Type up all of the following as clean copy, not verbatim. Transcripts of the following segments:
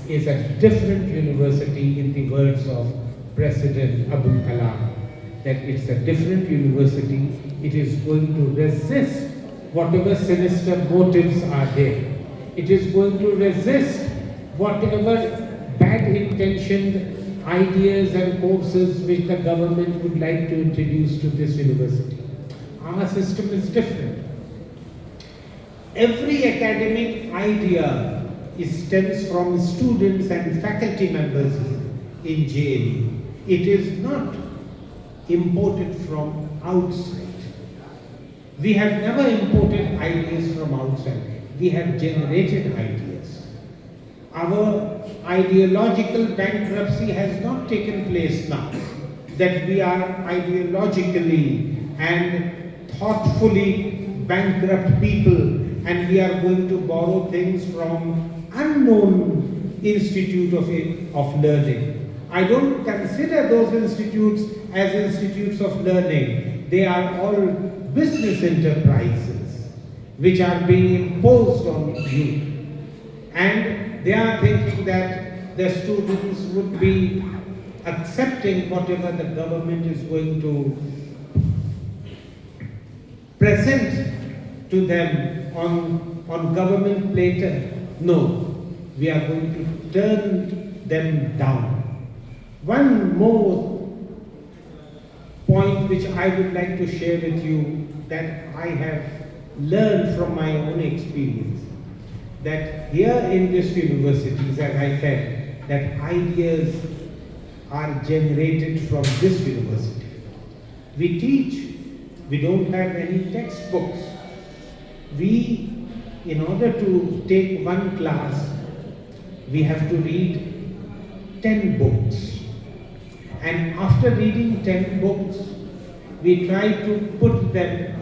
is a different university, in the words of President Abul Kalam, that it's a different university. It is going to resist whatever sinister motives are there. It is going to resist whatever bad intentioned ideas and courses which the government would like to introduce to this university. Our system is different. Every academic idea stems from students and faculty members in JNU. It is not imported from outside. We have never imported ideas from outside. We have generated ideas. Our ideological bankruptcy has not taken place now, that we are ideologically and thoughtfully bankrupt people and we are going to borrow things from unknown institute of learning. I don't consider those institutes as institutes of learning. They are all business enterprises which are being imposed on you. And they are thinking that the students would be accepting whatever the government is going to present to them on government platter. No, we are going to turn them down. One more point which I would like to share with you that I have learned from my own experience, that here in this universities, as I said, that ideas are generated from this university. We teach, we don't have any textbooks. We, in order to take one class, we have to read 10 books. And after reading 10 books, we try to put them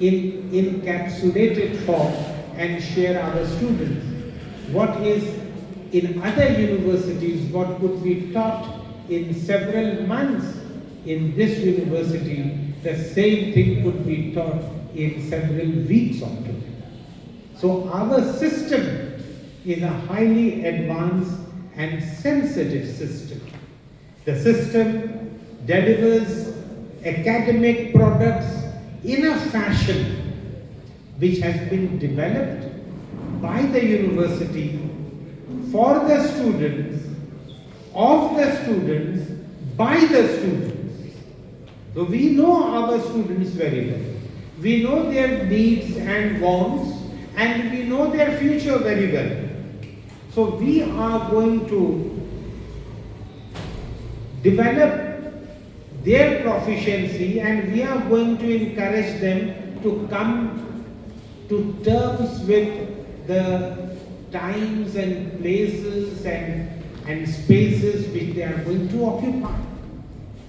in encapsulated form and share our students. What is in other universities, what could be taught in several months, in this university, the same thing could be taught in several weeks or two. So our system is a highly advanced and sensitive system. The system delivers academic products in a fashion which has been developed by the university for the students, of the students, by the students. So we know our students very well. We know their needs and wants, and we know their future very well. So we are going to develop their proficiency and we are going to encourage them to come to terms with the times and places and spaces which they are going to occupy.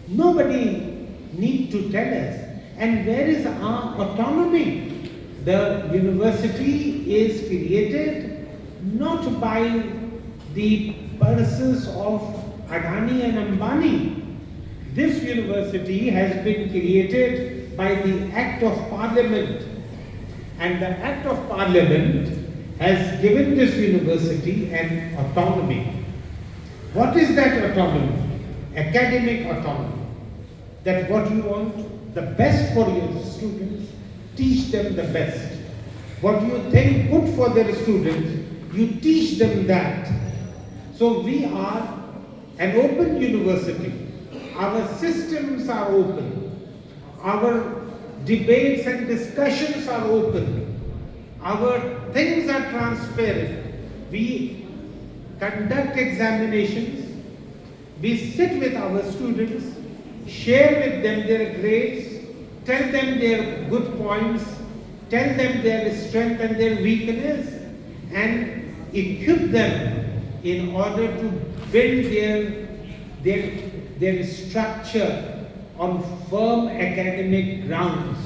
Nobody need to tell us. And where is our autonomy? The university is created not by the purses of Adani and Ambani. This university has been created by the Act of Parliament. And the Act of Parliament has given this university an autonomy. What is that autonomy? Academic autonomy. That what you want, the best for your students, teach them the best. What you think good for their students, you teach them that. So we are an open university. Our systems are open. Our debates and discussions are open. Our things are transparent. We conduct examinations. We sit with our students, share with them their grades, tell them their good points, tell them their strength and their weakness, and equip them in order to build their structure on firm academic grounds.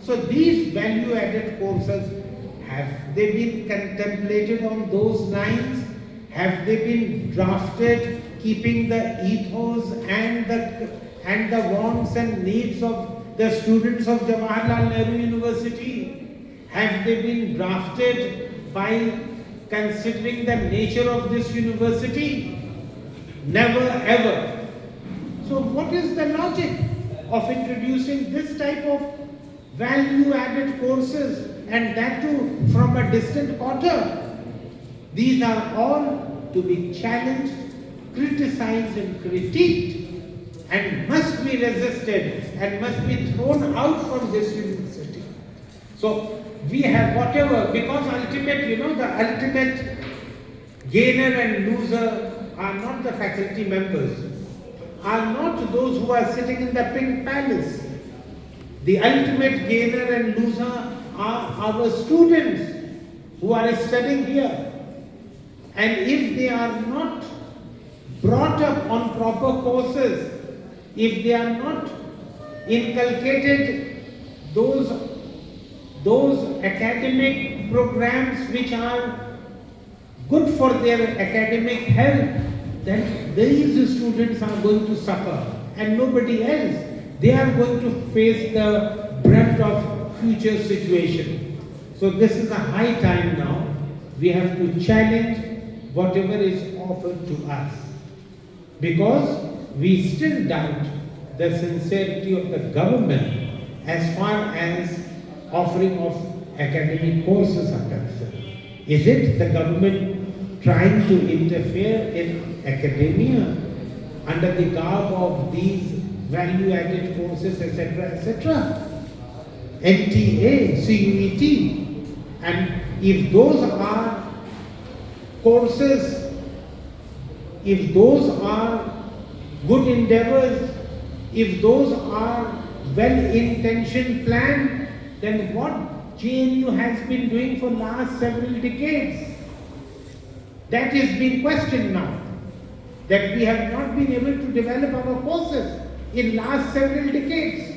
So these value-added courses, have they been contemplated on those lines? Have they been drafted keeping the ethos and the wants and needs of the students of Jawaharlal Nehru University? Have they been drafted by considering the nature of this university? Never ever. So what is the logic of introducing this type of value-added courses, and that too from a distant quarter? These are all to be challenged, criticized and critiqued, and must be resisted and must be thrown out from this university. So we have whatever, because ultimate, the ultimate gainer and loser are not the faculty members, are not those who are sitting in the Pink Palace. The ultimate gainer and loser are our students who are studying here. And if they are not brought up on proper courses, if they are not inculcated those academic programs which are good for their academic health, then these students are going to suffer and nobody else. They are going to face the brunt of future situation. So this is a high time now. We have to challenge whatever is offered to us, because we still doubt the sincerity of the government as far as offering of academic courses are concerned. Is it the government trying to interfere in academia under the garb of these value-added courses, etc., etc.? NTA, CUET, and if those are courses, if those are good endeavors, if those are well-intentioned plans, then what JNU has been doing for last several decades? That is being questioned now. That we have not been able to develop our courses in last several decades.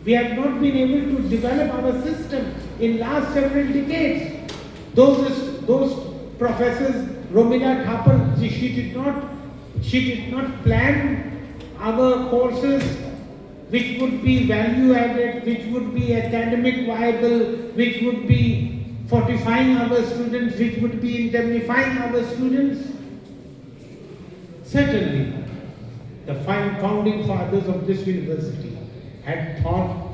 We have not been able to develop our system in last several decades. Those professors, Romila Thapar, she did not plan our courses which would be value added, which would be academic viable, which would be fortifying our students, which would be indemnifying our students. Certainly, the founding fathers of this university had thought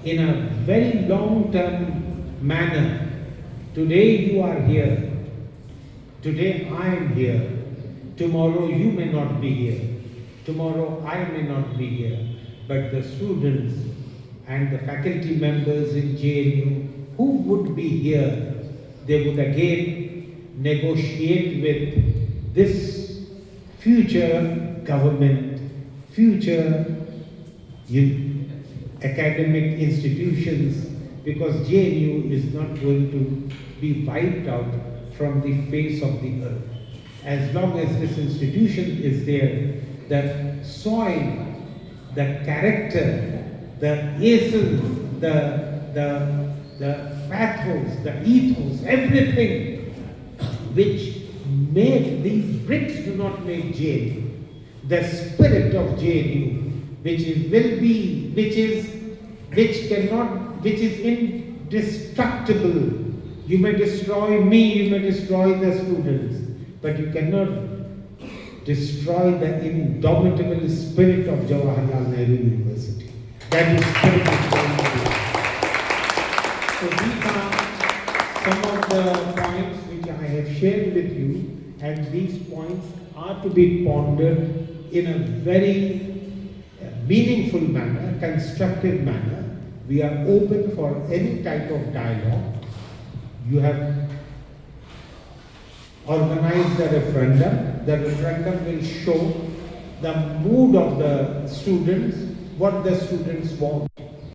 in a very long-term manner. Today you are here. Today I am here. Tomorrow you may not be here. Tomorrow I may not be here. But the students and the faculty members in JNU who would be here, they would again negotiate with this future government, future academic institutions, because JNU is not going to be wiped out from the face of the earth. As long as this institution is there, the soil, the character, the essence, the pathos, the ethos, everything which made these bricks do not make JNU. The spirit of JNU, which is indestructible. You may destroy me, you may destroy the students, but you cannot destroy the indomitable spirit of Jawaharlal Nehru University. That is spirit of JNU. So these are some of the points which I have shared with you, and these points are to be pondered in a very meaningful manner, constructive manner. We are open for any type of dialogue. You have organized the referendum. The referendum will show the mood of the students, what the students want.